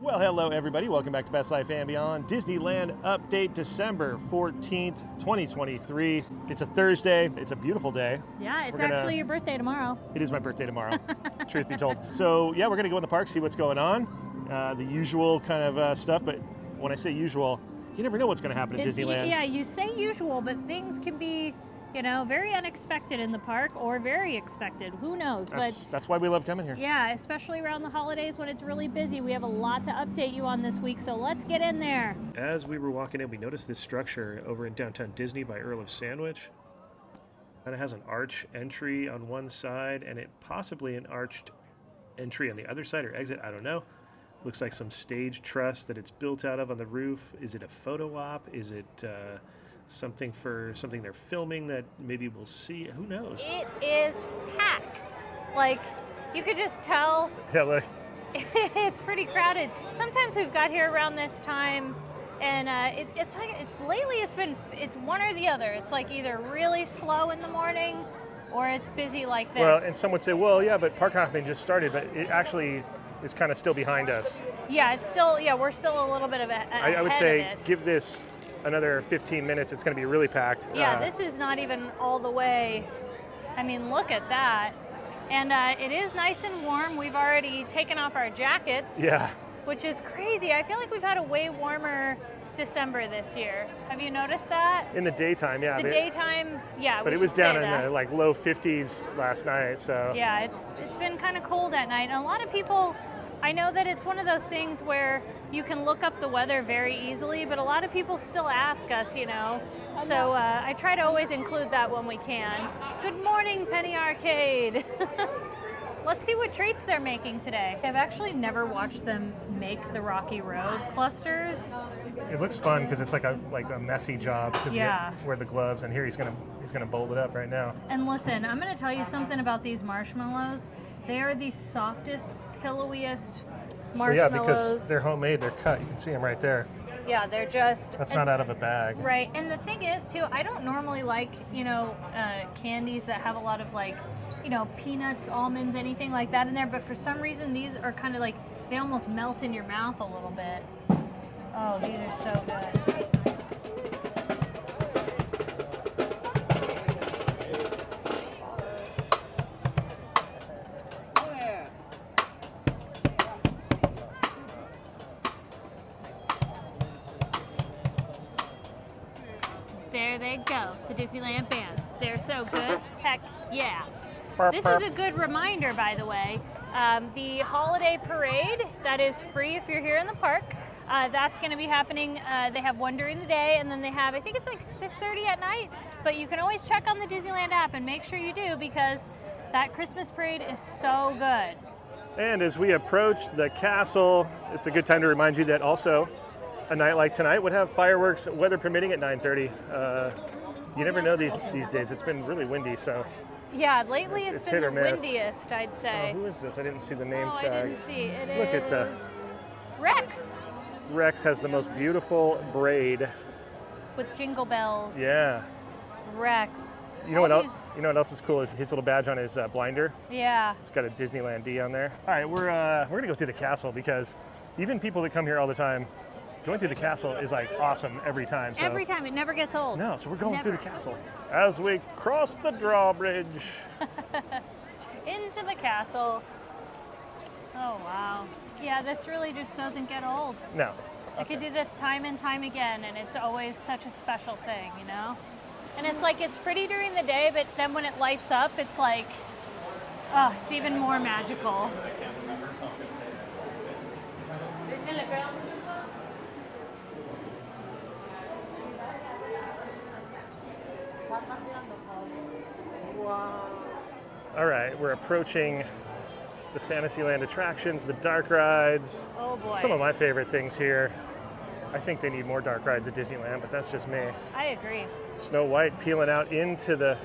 Well, hello everybody. Welcome back to Best Life and Beyond. Disneyland update December 14th, 2023. It's a Thursday. It's a beautiful day. Yeah, it's actually your birthday tomorrow. It is my birthday tomorrow, truth be told. So yeah, we're going to go in the park, see what's going on. The usual kind of stuff, but when I say usual, you never know what's going to happen at Disneyland. Yeah, you say usual, but things can be, very unexpected in the park or very expected. Who knows? That's why we love coming here. Yeah, especially around the holidays when it's really busy. We have a lot to update you on this week, so let's get in there. As we were walking in, we noticed this structure over in downtown Disney by Earl of Sandwich. Kind of has an arch entry on one side and it possibly an arched entry on the other side or exit. I don't know. Looks like some stage truss that it's built out of on the roof. Is it a photo op? Is it something they're filming that maybe we'll see? Who knows? It is packed. Like, you could just tell. Yeah, look. It's pretty crowded. Sometimes we've got here around this time, and lately it's one or the other. It's like either really slow in the morning, or it's busy like this. Well, and some would say, well, yeah, but park hopping just started, but it actually is kind of still behind us. Yeah, we're still a little bit of I would say give this another 15 minutes, it's going to be really packed. Yeah, this is not even all the way. I mean, look at that. And it is nice and warm. We've already taken off our jackets. Yeah. Which is crazy. I feel like we've had a way warmer December this year. Have you noticed that? In the daytime, yeah. Daytime, yeah. But it was down in the low 50s last night, so. Yeah, it's been kind of cold at night. And a lot of people, I know that it's one of those things where you can look up the weather very easily, but a lot of people still ask us, So I try to always include that when we can. Good morning, Penny Arcade. Let's see what treats they're making today. I've actually never watched them make the Rocky Road clusters. It looks fun because it's like a messy job because you wear the gloves, and here he's gonna bolt it up right now. And listen, I'm gonna tell you something about these marshmallows. They are the softest, pillowiest marshmallows. Yeah, because they're homemade, they're cut. You can see them right there. Yeah, they're just... That's not out of a bag. Right, and the thing is, too, I don't normally like, candies that have a lot of, peanuts, almonds, anything like that in there, but for some reason, these are kind of like, they almost melt in your mouth a little bit. Oh, these are so good. There they go, the Disneyland band. They're so good. Heck yeah. This is a good reminder, by the way. The holiday parade, that is free if you're here in the park. That's going to be happening. They have one during the day, and then they have, I think it's like 6:30 at night. But you can always check on the Disneyland app and make sure you do, because that Christmas parade is so good. And as we approach the castle, it's a good time to remind you that also a night like tonight would have fireworks, weather permitting, at 9:30. You never know these days. It's been really windy, so. Yeah, lately it's been the windiest, I'd say. Who is this? I didn't see the name tag. I didn't see. Look at the Rex. Rex has the most beautiful braid. With jingle bells. Yeah. Rex. You know what else? You know what else is cool is his little badge on his blinder. Yeah. It's got a Disneyland D on there. All right, we're gonna go through the castle because even people that come here all the time, going through the castle is like awesome every time. So. Every time, it never gets old. No, so we're going through the castle as we cross the drawbridge. Into the castle. Oh wow. Yeah, this really just doesn't get old. No. I could do this time and time again, and it's always such a special thing, And it's like, it's pretty during the day, but then when it lights up, it's like, oh, it's even more magical. Wow. All right, we're approaching the Fantasyland attractions, the dark rides. Oh boy. Some of my favorite things here. I think they need more dark rides at Disneyland, but that's just me. I agree. Snow White peeling out into the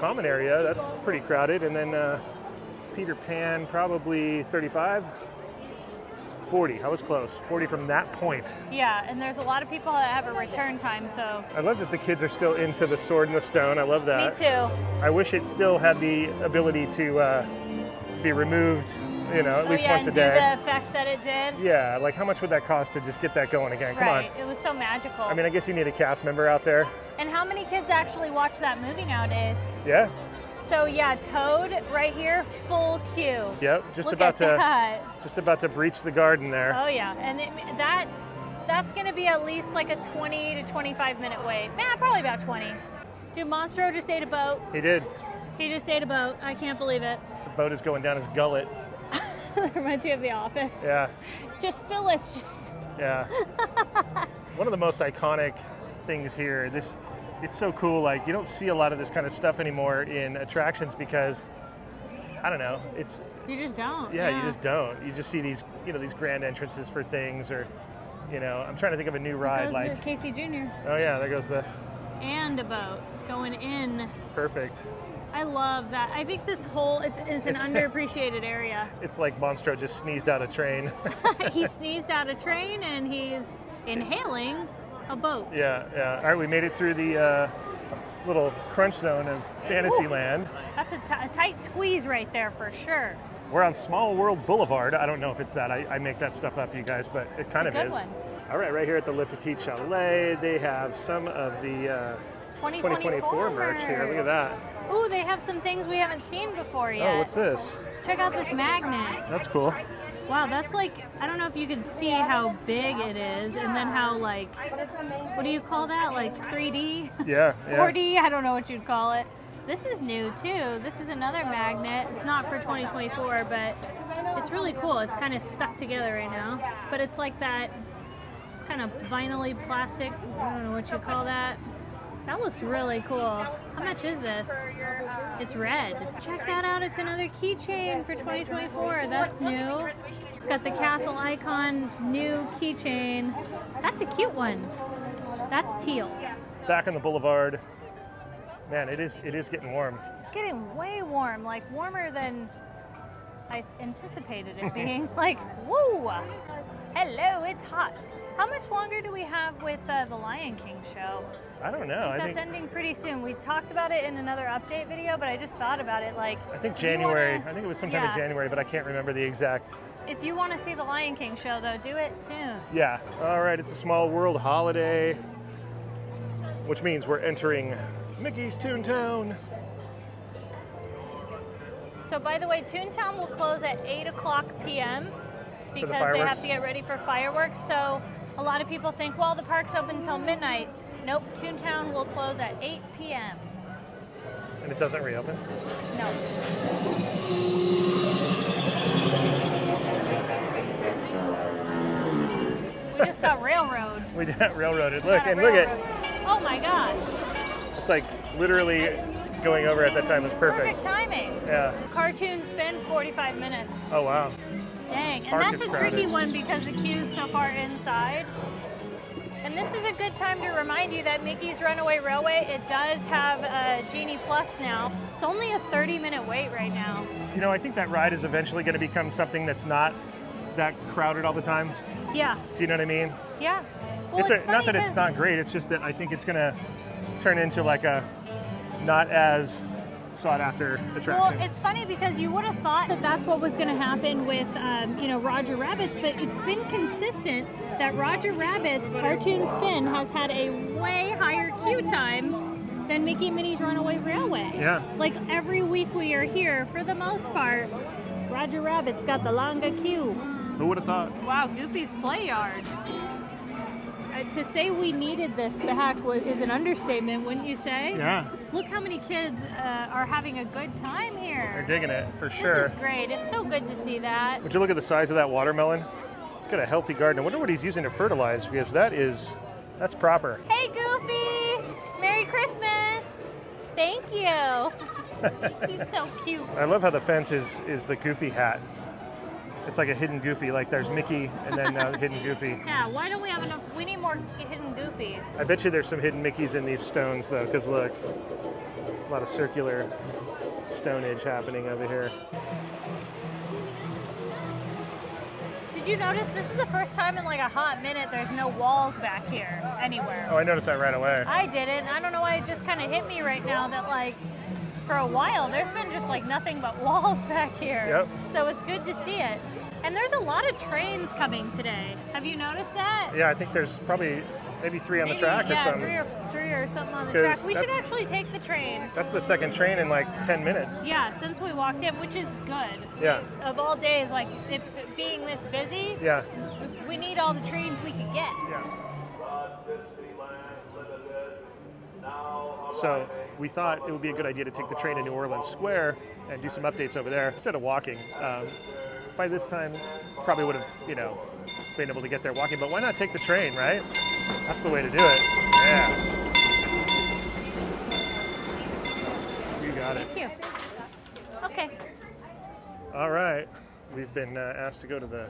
common area. That's pretty crowded. And then Peter Pan, probably 35. 40. I was close. 40 from that point. Yeah, and there's a lot of people that have a return time, so. I love that the kids are still into the Sword in the Stone. I love that. Me too. I wish it still had the ability to be removed you know, at least yeah, once a and day. do the effect that it did. Yeah, like how much would that cost to just get that going again? Come Right, on. it was so magical. I mean, I guess you need a cast member out there. And how many kids actually watch that movie nowadays? Yeah. So yeah, Toad right here, full queue. Yep, just Look about at that. just about to breach the garden there. Oh yeah, and that's going to be at least like a 20 to 25 minute wait. Nah, probably about 20. Dude, Monstro just ate a boat. He did. He just ate a boat. I can't believe it. The boat is going down his gullet. That reminds me of The Office. Yeah. Just Phyllis, just. Yeah. One of the most iconic things here. It's so cool. Like, you don't see a lot of this kind of stuff anymore in attractions because, I don't know, it's. You just don't. Yeah, you just don't. You just see these, you know, these grand entrances for things, or, you know, I'm trying to think of a new ride Goes like. the Casey Jr. Oh yeah, there goes the. And a boat going in. Perfect. I love that. I think this whole it's an underappreciated area. It's like Monstro just sneezed out a train. He sneezed out a train and he's inhaling a boat. Yeah, yeah. All right, we made it through the little crunch zone of Fantasyland. That's a tight squeeze right there for sure. We're on Small World Boulevard. I don't know if it's that. I make that stuff up, you guys, but it kind It's a of good is. one. All right, right here at the Le Petit Chalet, they have some of the 2024 merch here. Look at that. Ooh, they have some things we haven't seen before yet. Oh, what's this? Check out this magnet. That's cool. Wow, that's like, I don't know if you can see how big it is and then how like, what do you call that? Like 3D? Yeah. 4D? I don't know what you'd call it. This is new too. This is another magnet. It's not for 2024, but it's really cool. It's kind of stuck together right now. But it's like that kind of vinyl-y plastic. I don't know what you call that. That looks really cool. How much is this? It's red. Check that out. It's another keychain for 2024. That's new. It's got the castle icon, new keychain. That's a cute one. That's teal. Back on the boulevard. Man, it is getting warm. It's getting way warm, like warmer than I anticipated it being. Like, woo! Hello, it's hot. How much longer do we have with the Lion King show? I don't know. I think that's ending pretty soon. We talked about it in another update video, but I just thought about it like... I think January. I think it was sometime in January, but I can't remember the exact. If you want to see the Lion King show, though, do it soon. Yeah. All right, it's a Small World holiday, which means we're entering Mickey's Toontown. So, by the way, Toontown will close at 8 o'clock p.m. because they have to get ready for fireworks. So, a lot of people think, well, the park's open until midnight. Nope, Toontown will close at 8 p.m. And it doesn't reopen? No. We just got railroad. We got railroaded. Look, and look at. Oh my God. It's like literally going over at that time was perfect. Perfect timing. Yeah. Cartoon spin, 45 minutes. Oh, wow. Dang, Park and that's is a tricky crowded. one because the queue's so far inside. And this is a good time to remind you that Mickey's Runaway Railway, it does have a Genie Plus now. It's only a 30-minute wait right now. You know, I think that ride is eventually going to become something that's not that crowded all the time. Yeah. Do you know what I mean? Yeah. Well, It's it's not that funny it's not great, it's just that I think it's going to turn into like a not as sought after attraction. Well, it's funny because you would have thought that that's what was going to happen with, Roger Rabbit's, but it's been consistent that Roger Rabbit's Cartoon Spin has had a way higher queue time than Mickey and Minnie's Runaway Railway. Yeah. Like every week we are here, for the most part, Roger Rabbit's got the longer queue. Who would have thought? Wow, Goofy's Play Yard. To say we needed this back is an understatement, wouldn't you say? Yeah. Look how many kids are having a good time here. They're digging it, for sure. This is great. It's so good to see that. Would you look at the size of that watermelon? It's got a healthy garden. I wonder what he's using to fertilize, because that's proper. Hey, Goofy! Merry Christmas! Thank you. He's so cute. I love how the fence is the Goofy hat. It's like a hidden Goofy, like there's Mickey and then hidden Goofy. Yeah, why don't we have enough? We need more hidden Goofies. I bet you there's some hidden Mickeys in these stones, though, because look, a lot of circular stonage happening over here. Did you notice this is the first time in like a hot minute there's no walls back here anywhere? Oh, I noticed that right away. I didn't. I don't know why it just kind of hit me right now that like for a while there's been just just like nothing but walls back here. Yep. So it's good to see it. And there's a lot of trains coming today. Have you noticed that? Yeah, I think there's probably maybe 3 on the track or something. Three or something on the 'Cause track. We should that's- actually take the train. That's the second train in like 10 minutes. Yeah, since we walked in, which is good. Yeah. Of all days, like it being this busy, Yeah. we need all the trains we can get. Yeah. So we thought it would be a good idea to take the train to New Orleans Square and do some updates over there instead of walking. By this time, probably would have, been able to get there walking, but why not take the train, right? That's the way to do it. Yeah. You got it. Thank you. Okay. All right. We've been asked to go to the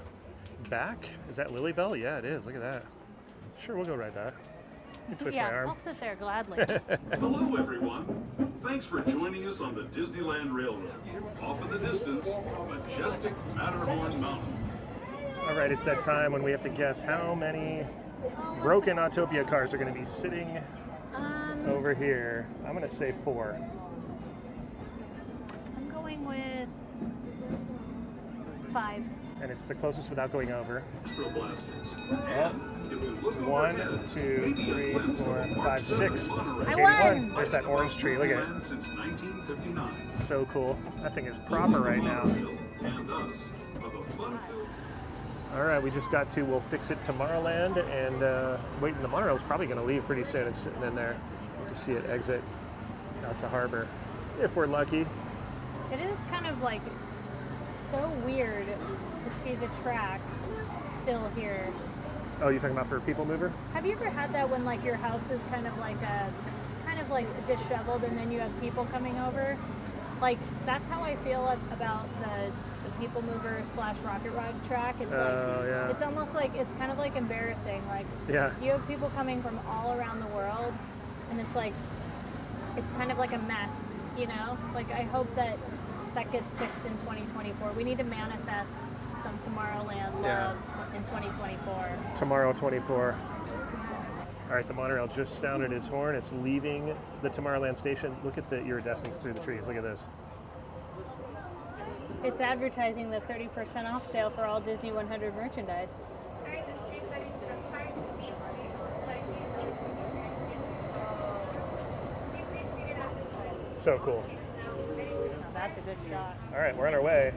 back. Is that Lily Bell? Yeah, it is. Look at that. Sure, we'll go ride that. You twist my arm. I'll sit there gladly. Hello, everyone. Thanks for joining us on the Disneyland Railroad. Off in the distance, majestic Matterhorn Mountain. All right, it's that time when we have to guess how many broken Autopia cars are going to be sitting over here. I'm going to say 4. I'm going with 5. And it's the closest without going over. Astro blasters. And if we look 1, overhead, 2, 3, 4, 5, 6. I Okay, won! There's that orange tree. Look at it. Disneyland since 1959. So cool. That thing is proper right now. And us for the fun-filled. All right, we just got to We'll Fix It Tomorrowland, and waiting. The monorail's probably going to leave pretty soon. It's sitting in there. We'll just see it exit out to harbor, if we're lucky. It is kind of like so weird to see the track still here. Oh, you're talking about for a people mover? Have you ever had that when like your house is kind of like disheveled and then you have people coming over? Like that's how I feel about the people mover / rocket ride track. It's Yeah. it's almost like it's kind of like embarrassing. Like Yeah. you have people coming from all around the world, and it's like it's kind of like a mess, Like I hope that gets fixed in 2024. We need to manifest some Tomorrowland love in 2024. Tomorrow 24. All right, the monorail just sounded its horn. It's leaving the Tomorrowland station. Look at the iridescence through the trees. Look at this. It's advertising the 30% off sale for all Disney 100 merchandise. So cool. Now that's a good shot. All right, we're on our way.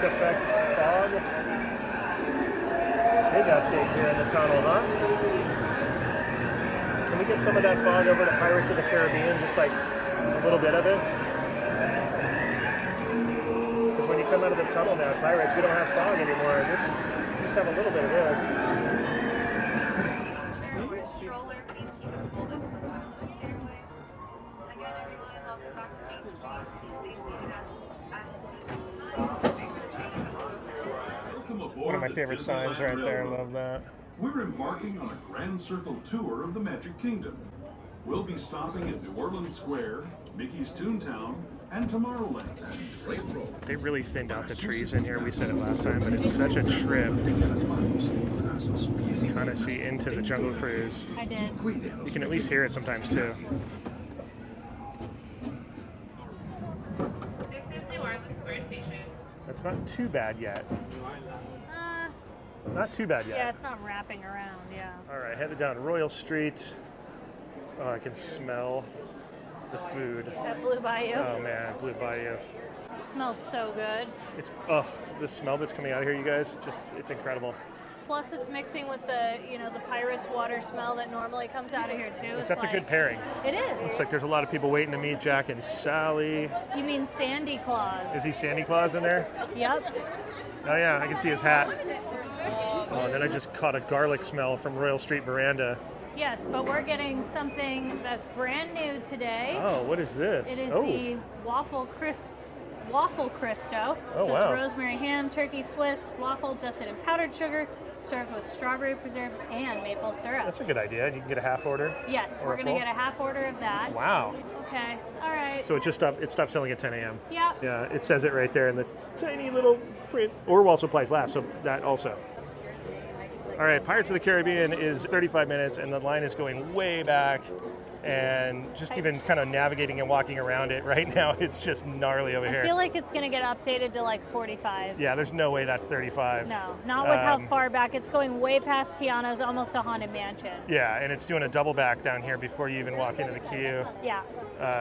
Effect fog. Big update here in the tunnel, huh? Can we get some of that fog over to Pirates of the Caribbean? Just like a little bit of it? Because when you come out of the tunnel now, Pirates, we don't have fog anymore. We just have a little bit of this. One of my favorite signs right there. Love that. We're embarking on a grand circle tour of the Magic Kingdom. We'll be stopping at New Orleans Square, Mickey's Toontown, and Tomorrowland. They really thinned out the trees in here. We said it last time, but it's such a trip. You can kind of see into the Jungle Cruise. I did. You can at least hear it sometimes too. That's not too bad yet. Not too bad yet. Yeah, it's not wrapping around, yeah. All right, headed down Royal Street. Oh, I can smell the food. At Blue Bayou. Oh man, Blue Bayou. Smells so good. It's the smell that's coming out of here, you guys. It's incredible. Plus, it's mixing with the the Pirates water smell that normally comes out of here too. It's That's a good pairing. It is. Looks like there's a lot of people waiting to meet Jack and Sally. You mean Sandy Claus? Is he Sandy Claus in there? Yep. Oh yeah, I can see his hat. Oh, and then I just caught a garlic smell from Royal Street Veranda. Yes, but we're getting something that's brand new today. Oh, what is this? It is the waffle Cristo. Oh, so wow. it's rosemary ham, turkey Swiss, waffle dusted in powdered sugar, served with strawberry preserves and maple syrup. That's a good idea. You can get a half order. Yes, or we're a going to full? get a half order of that. Wow. Okay, all right. So it stopped selling at 10 a.m. Yep. Yeah, it says it right there in the tiny little print. Or while supplies last, so that also. All right, Pirates of the Caribbean is 35 minutes, and the line is going way back. And just even kind of navigating and walking around it right now, it's just gnarly over here. I feel like it's going to get updated to like 45. Yeah, there's no way that's 35. No, not with how far back. It's going way past Tiana's, almost a Haunted Mansion. Yeah, and it's doing a double back down here before you even walk into the queue. Yeah.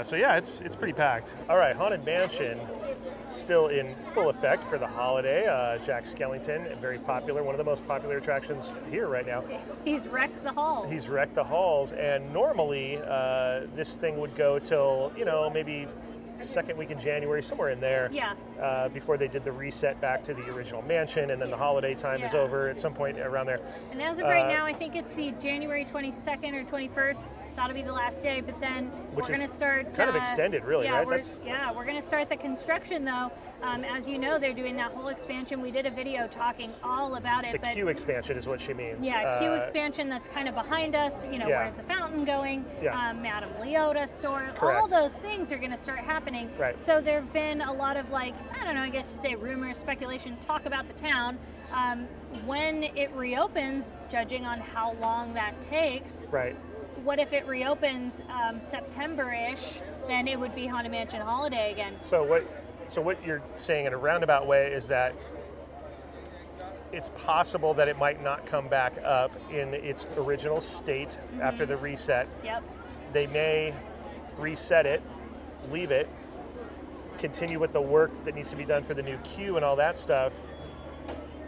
So yeah, it's pretty packed. All right, Haunted Mansion still in full effect for the holiday. Jack Skellington, very popular, one of the most popular attractions here right now. He's wrecked the halls. He's wrecked the halls, and normally this thing would go till, maybe second week in January, somewhere in there. Yeah. Before they did the reset back to the original mansion, and then the holiday time is over at some point around there. And as of right now, I think it's the January 22nd or 21st. That'll be the last day, but then we're going to start... kind of extended, really, yeah, right? We're going to start the construction, though. As you know, they're doing that whole expansion. We did a video talking all about it. The queue expansion is what she means. Yeah, queue expansion that's kind of behind us. Where's the fountain going? Yeah. Madame Leota store. Correct. All those things are going to start happening. Right. So there have been a lot of I guess you'd say rumors, speculation, talk about the town. When it reopens, judging on how long that takes. Right. What if it reopens September-ish? Then it would be Haunted Mansion Holiday again. So what you're saying in a roundabout way is that it's possible that it might not come back up in its original state after the reset. Yep. They may reset it, leave it, continue with the work that needs to be done for the new queue and all that stuff.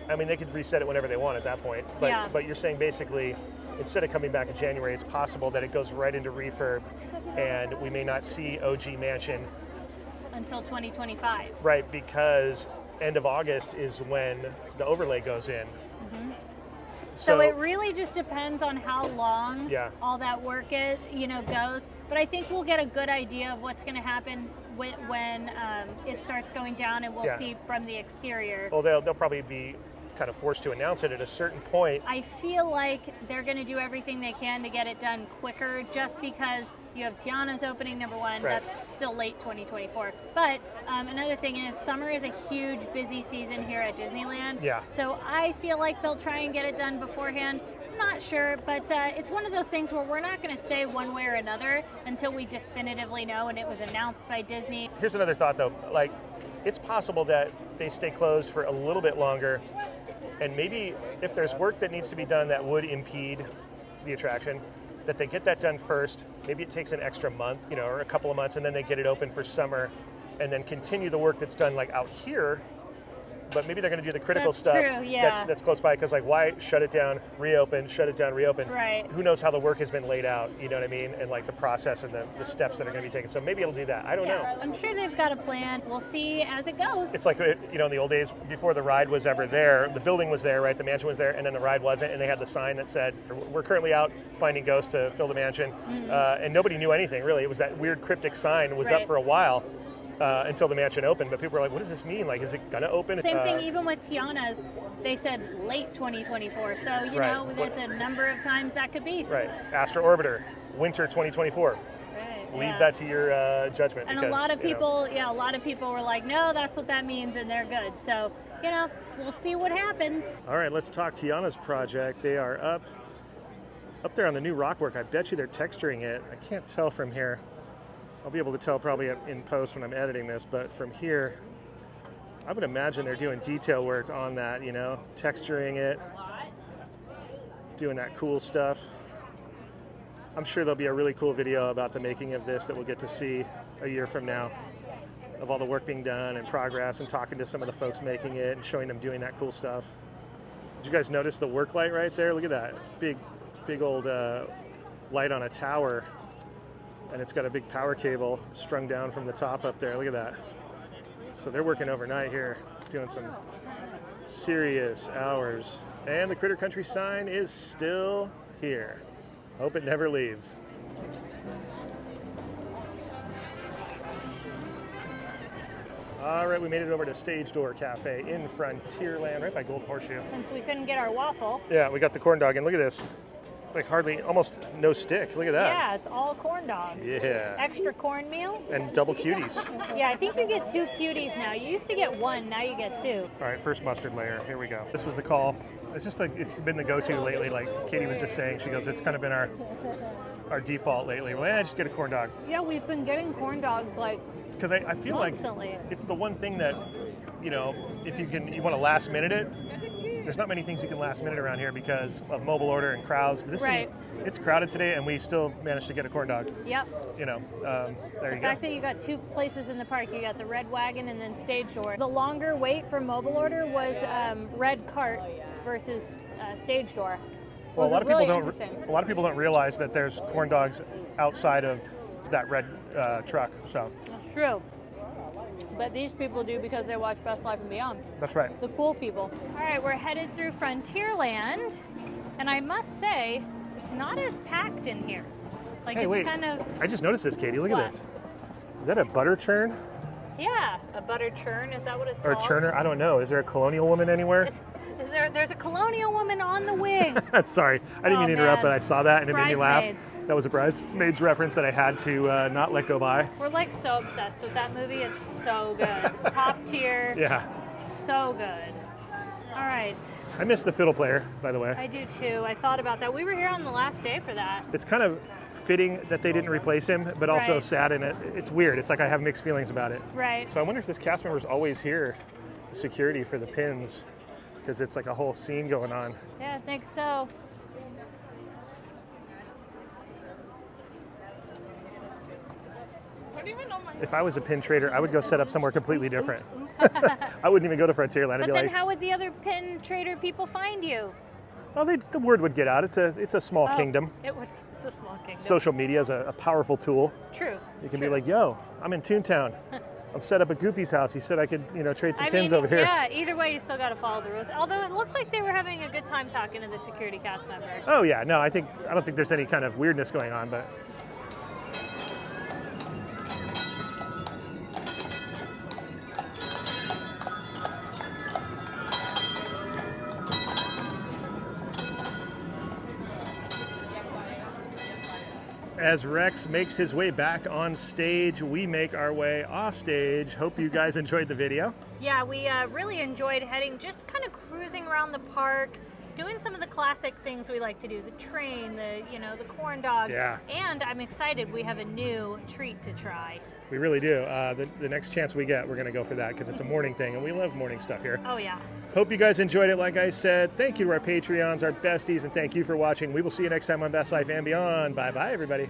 I mean, they could reset it whenever they want at that point. But you're saying basically, instead of coming back in January, it's possible that it goes right into refurb, and we may not see OG Mansion until 2025. Right, because end of August is when the overlay goes in. Mm-hmm. So it really just depends on how long all that work goes. But I think we'll get a good idea of what's going to happen when it starts going down, and we'll see from the exterior. Well, they'll probably be kind of forced to announce it at a certain point. I feel like they're going to do everything they can to get it done quicker, just because you have Tiana's opening, number one. Right. That's still late 2024. But another thing is, summer is a huge busy season here at Disneyland. Yeah. So I feel like they'll try and get it done beforehand. I'm not sure, but it's one of those things where we're not going to say one way or another until we definitively know and it was announced by Disney. Here's another thought, though. It's possible that they stay closed for a little bit longer, and maybe if there's work that needs to be done that would impede the attraction, that they get that done first. Maybe it takes an extra month, or a couple of months, and then they get it open for summer, and then continue the work that's done out here. But maybe they're going to do the critical stuff that's close by, because why shut it down, reopen, shut it down, reopen? Right. Who knows how the work has been laid out, you know what I mean? And the process and the steps that are going to be taken. So maybe it'll do that. I don't know. I'm sure they've got a plan. We'll see as it goes. It's like, in the old days, before the ride was ever there, the building was there, right? The mansion was there, and then the ride wasn't, and they had the sign that said, we're currently out finding ghosts to fill the mansion. Mm-hmm. And nobody knew anything, really. It was that weird cryptic sign was up for a while. Until the mansion opened, but people were like, what does this mean? Is it gonna open? Same thing even with Tiana's, they said late 2024, so you know, it's a number of times that could be. Right. Astro Orbiter, winter 2024. Right. Leave that to your judgment. And because, a lot of people were like, no, that's what that means, and they're good. So, we'll see what happens. All right, let's talk Tiana's project. They are up there on the new rockwork. I bet you they're texturing it. I can't tell from here. I'll be able to tell probably in post when I'm editing this, but from here, I would imagine they're doing detail work on that, texturing it, doing that cool stuff. I'm sure there'll be a really cool video about the making of this that we'll get to see a year from now, of all the work being done and progress, and talking to some of the folks making it and showing them doing that cool stuff. Did you guys notice the work light right there? Look at that big old light on a tower, and it's got a big power cable strung down from the top up there. Look at that. So they're working overnight here, doing some serious hours. And the Critter Country sign is still here. Hope it never leaves. All right, we made it over to Stage Door Cafe in Frontierland, right by Gold Horseshoe. Since we couldn't get our waffle. Yeah, we got the corn dog, and look at this. Like hardly, almost no stick. Look at that. Yeah, it's all corn dog. Yeah. Extra cornmeal. And double cuties. Yeah, I think you get 2 cuties now. You used to get 1, now you get 2. All right, first mustard layer. Here we go. This was the call. It's just like it's been the go-to lately. Like Katie was just saying, she goes, it's kind of been our default lately. Well, just get a corn dog. Yeah, we've been getting corn dogs like because I feel constantly. Like it's the one thing that, you know, if you want to last minute it. There's not many things you can last minute around here because of mobile order and crowds. But this right. It's crowded today, and we still managed to get a corn dog. Yep. You know, there you go. The fact that you got 2 places in the park, you got the Red Wagon and then Stage Door. The longer wait for mobile order was Red Cart versus Stage Door. Well, a lot of people don't realize that there's corn dogs outside of that red truck. So that's true. But these people do because they watch Best Life and Beyond. That's right. The cool people. All right, we're headed through Frontierland, and I must say, it's not as packed in here. Like, hey, it's wait. kind of... I just noticed this, Katie. Look What? at this. Is that a butter churn? Yeah, a butter churn. Is that what it's or called? Or a churner? I don't know. Is there a colonial woman anywhere? There's a colonial woman on the wing. Sorry, I didn't mean to interrupt, but I saw that and it made me laugh. That was a Bridesmaids reference that I had to not let go by. We're like so obsessed with that movie. It's so good. Top tier. Yeah. So good. All right. I miss the fiddle player, by the way. I do too. I thought about that. We were here on the last day for that. It's kind of fitting that they didn't replace him, but also sad, and it's weird. It's like I have mixed feelings about it. Right. So I wonder if this cast member is always here, the security for the pins, because it's like a whole scene going on. Yeah, I think so. If I was a pin trader, I would go set up somewhere completely different. I wouldn't even go to Frontierland. But then how would the other pin trader people find you? Well, the word would get out. It's a small kingdom. It's a small kingdom. Social media is a powerful tool. True. You can be like, yo, I'm in Toontown. I'm set up at Goofy's house. He said I could, trade some pins over here. Yeah, either way, you still got to follow the rules. Although it looked like they were having a good time talking to the security cast member. Oh yeah, no, I don't think there's any kind of weirdness going on, but. As Rex makes his way back on stage, we make our way off stage. Hope you guys enjoyed the video. Yeah, we really enjoyed heading, just kind of cruising around the park, doing some of the classic things we like to do, the train, the corn dog. Yeah. And I'm excited, we have a new treat to try. We really do. The next chance we get, we're going to go for that because it's a morning thing, and we love morning stuff here. Oh, yeah. Hope you guys enjoyed it. Like I said, thank you to our Patreons, our besties, and thank you for watching. We will see you next time on Best Life and Beyond. Bye-bye, everybody.